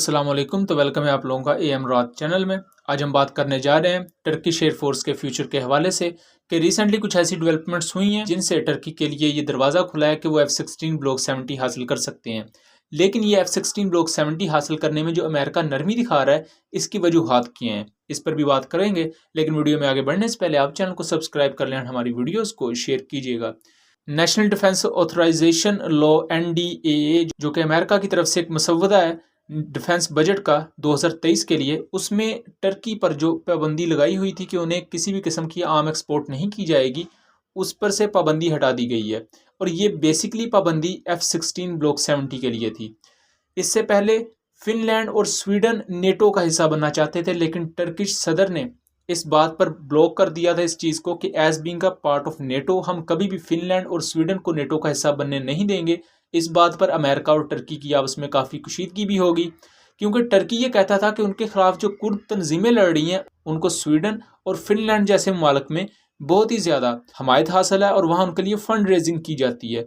अस्सलाम वालेकुम। तो वेलकम है आप लोगों का AM रात चैनल में। आज हम बात करने जा रहे हैं टर्किश एयरफोर्स के फ्यूचर के हवाले से कि रिसेंटली कुछ ऐसी डेवलपमेंट्स हुई हैं जिनसे टर्की के लिए ये दरवाज़ा खुला है कि वो F-16 ब्लॉक 70 हासिल कर सकते हैं। लेकिन ये F-16 ब्लॉक 70 हासिल करने में जो अमेरिका नरमी दिखा रहा है, इसकी वजूहात क्या हैं, इस पर भी बात करेंगे। लेकिन वीडियो में आगे बढ़ने से पहले आप चैनल को सब्सक्राइब कर लें और हमारी वीडियोज़ को शेयर कीजिएगा। National defence authorization law NDAA जो कि अमेरिका की तरफ से एक मसवदा है डिफेंस बजट का 2023 के लिए, उसमें टर्की पर जो पाबंदी लगाई हुई थी कि उन्हें किसी भी किस्म की आर्म एक्सपोर्ट नहीं की जाएगी, उस पर से पाबंदी हटा दी गई है। और ये बेसिकली पाबंदी F-16 ब्लॉक 70 के लिए थी। इससे पहले फिनलैंड और स्वीडन नेटो का हिस्सा बनना चाहते थे, लेकिन टर्किश सदर ने इस बात पर ब्लॉक कर दिया था इस चीज़ को कि as being a part of NATO हम कभी भी फिनलैंड और स्वीडन को नेटो का हिस्सा बनने नहीं देंगे। इस बात पर अमेरिका और टर्की की आपस में काफ़ी कशीदगी भी होगी, क्योंकि टर्की ये कहता था कि उनके खिलाफ जो कुर्द तंजीमें लड़ रही हैं उनको स्वीडन और फिनलैंड जैसे ममालिक में बहुत ही ज़्यादा हमायत हासिल है और वहाँ उनके लिए फ़ंड रेजिंग की जाती है।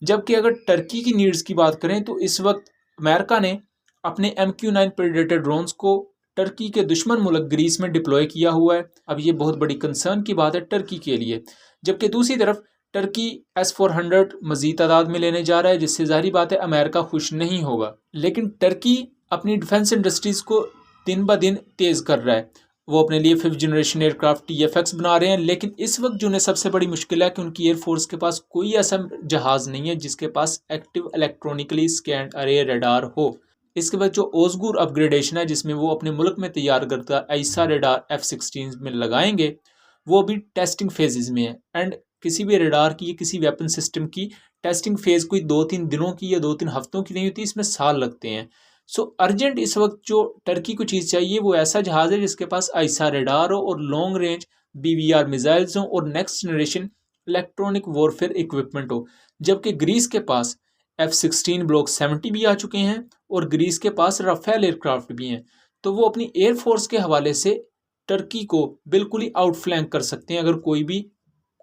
जबकि अगर टर्की की नीड्स की बात करें तो इस वक्त अमेरिका ने अपने MQ-9 प्रेडेटर ड्रोन्स को टर्की के दुश्मन मुल्क ग्रीस में डिप्लॉय किया हुआ है। अब ये बहुत बड़ी कंसर्न की बात है टर्की के लिए। जबकि दूसरी तरफ टर्की S-400 मजीद तादाद में लेने जा रहा है, जिससे जाहिर बात है अमेरिका खुश नहीं होगा। लेकिन टर्की अपनी डिफेंस इंडस्ट्रीज़ को दिन ब दिन तेज़ कर रहा है। वो अपने लिए 5th जनरेशन एयरक्राफ्ट TFX बना रहे हैं, लेकिन इस वक्त जो उन्हें सबसे बड़ी मुश्किल है कि उनकी एयरफोर्स के पास कोई ऐसा जहाज़ नहीं है जिसके पास एक्टिव इलेक्ट्रॉनिकली स्कैन्ड अरे रडार हो। इसके बाद जो ओजगुर अपग्रेडेशन है जिसमें वो अपने मुल्क में तैयार करता ऐसा रडार F-16 में लगाएंगे, वो अभी टेस्टिंग फेजेस में है। एंड किसी भी रडार की या किसी वेपन सिस्टम की टेस्टिंग फेज कोई 2-3 दिनों की या 2-3 हफ्तों की नहीं होती, इसमें साल लगते हैं। सो अर्जेंट इस वक्त जो टर्की को चीज़ चाहिए वो ऐसा जहाज़ है जिसके पास ऐसा रडार हो और लॉन्ग रेंज BVR मिसाइल्स हों और next generation electronic warfare equipment हो। जबकि ग्रीस के पास F-16 ब्लॉक 70 भी आ चुके हैं और ग्रीस के पास राफेल एयरक्राफ्ट भी हैं, तो वो अपनी एयरफोर्स के हवाले से टर्की को बिल्कुल ही आउटफ्लैंक कर सकते हैं अगर कोई भी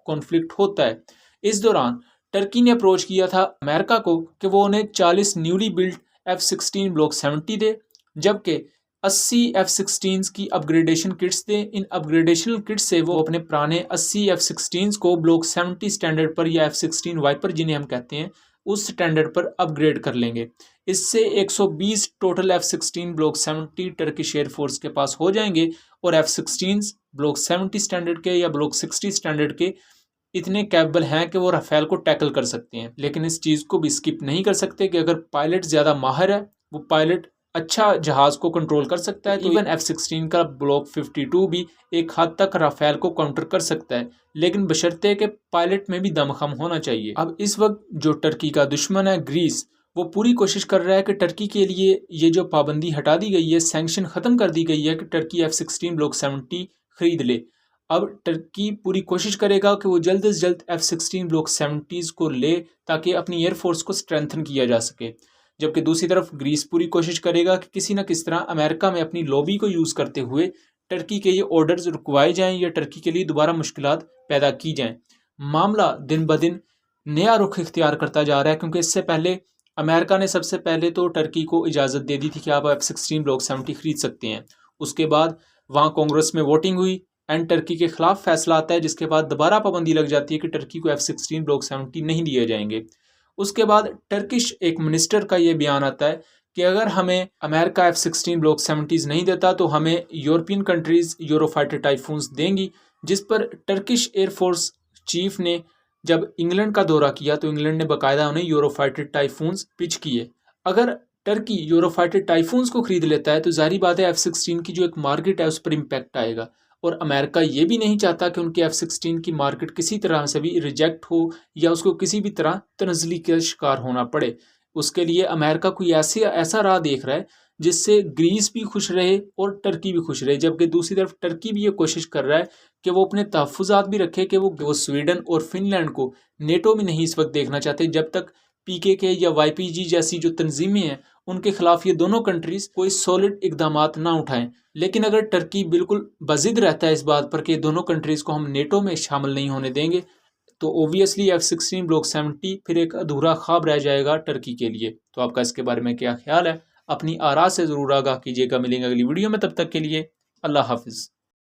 कॉन्फ्लिक्ट होता है। इस दौरान टर्की ने अप्रोच किया था अमेरिका को कि वो उन्हें 40 न्यूली बिल्ड F-16 ब्लॉक 70 दे, जबकि 80 F-16 की अपग्रेडेशन किट्स दे। इन अपग्रेडेशन किट्स से वो अपने पुराने 80 F-16 को ब्लॉक 70 स्टैंडर्ड पर या F-16 वाइपर जिन्हें हम कहते हैं उस स्टैंडर्ड पर अपग्रेड कर लेंगे। इससे 120 total F-16 block 70 Turkish air force के पास हो जाएंगे और F-16 ब्लॉक 70 स्टैंडर्ड के या ब्लॉक 60 स्टैंडर्ड के इतने कैपेबल हैं कि वो राफेल को टैकल कर सकते हैं। लेकिन इस चीज़ को भी स्किप नहीं कर सकते कि अगर पायलट ज़्यादा माहिर है, वो पायलट अच्छा जहाज़ को कंट्रोल कर सकता है, तो इवन F-16 का ब्लॉक 52 भी एक हद तक राफेल को काउंटर कर सकता है, लेकिन बशर्ते कि पायलट में भी दमखम होना चाहिए। अब इस वक्त जो टर्की का दुश्मन है ग्रीस, वो पूरी कोशिश कर रहा है कि टर्की के लिए ये जो पाबंदी हटा दी गई है, सैंक्शन ख़त्म कर दी गई है कि टर्की F-16 ब्लॉक 70 खरीद ले। अब टर्की पूरी कोशिश करेगा कि वो जल्द से जल्द F-16 ब्लॉक 70 को ले ताकि अपनी एयरफोर्स को स्ट्रेंथन किया जा सके। जबकि दूसरी तरफ ग्रीस पूरी कोशिश करेगा कि किसी न किस तरह अमेरिका में अपनी लॉबी को यूज़ करते हुए टर्की के ये ऑर्डर्स रुकवाए जाएं या टर्की के लिए दोबारा मुश्किलात पैदा की जाएं। मामला दिन ब दिन नया रुख इख्तियार करता जा रहा है, क्योंकि इससे पहले अमेरिका ने सबसे पहले तो टर्की को इजाज़त दे दी थी कि आप F-16 ब्लॉक 70 खरीद सकते हैं। उसके बाद वहाँ कांग्रेस में वोटिंग हुई एंड टर्की के खिलाफ फैसला आता है, जिसके बाद दोबारा पाबंदी लग जाती है कि टर्की को F-16 ब्लॉक 70 नहीं दिए जाएंगे। उसके बाद टर्किश एक मिनिस्टर का ये बयान आता है कि अगर हमें अमेरिका F-16 ब्लॉक 70 नहीं देता तो हमें यूरोपियन कंट्रीज़ यूरोफाइटर टाइफून्स देंगी। जिस पर टर्किश एयरफोर्स चीफ ने जब इंग्लैंड का दौरा किया तो इंग्लैंड ने बाकायदा उन्हें यूरोफाइटर टाइफून्स पिच किए। अगर टर्की यूरोफाइटर टाइफून्स को खरीद लेता है तो जाहिर बात है F-16 की जो एक मार्केट है उस पर इम्पैक्ट आएगा, और अमेरिका ये भी नहीं चाहता कि उनके F-16 की मार्केट किसी तरह से भी रिजेक्ट हो या उसको किसी भी तरह तनज़ली का शिकार होना पड़े। उसके लिए अमेरिका कोई ऐसा राह देख रहा है जिससे ग्रीस भी खुश रहे और टर्की भी खुश रहे। जबकि दूसरी तरफ टर्की भी ये कोशिश कर रहा है कि वो अपने तहफ़्फ़ुज़ात भी रखे कि वो स्वीडन और फिनलैंड को नेटो में नहीं इस वक्त देखना चाहते जब तक PKK या YPG जैसी जो तंजीमें हैं उनके खिलाफ ये दोनों कंट्रीज़ कोई सॉलिड इकदामात ना उठाएं। लेकिन अगर टर्की बिल्कुल बज़िद रहता है इस बात पर कि दोनों कंट्रीज़ को हम नेटो में शामिल नहीं होने देंगे, तो ओबियसली F-16 ब्लॉक 70 फिर एक अधूरा ख्वाब रह जाएगा टर्की के लिए। तो आपका इसके बारे में क्या ख्याल है? अपनी आरा से ज़रूर आगाह कीजिएगा। मिलेंगे अगली वीडियो में, तब तक के लिए अल्लाह हाफिज़।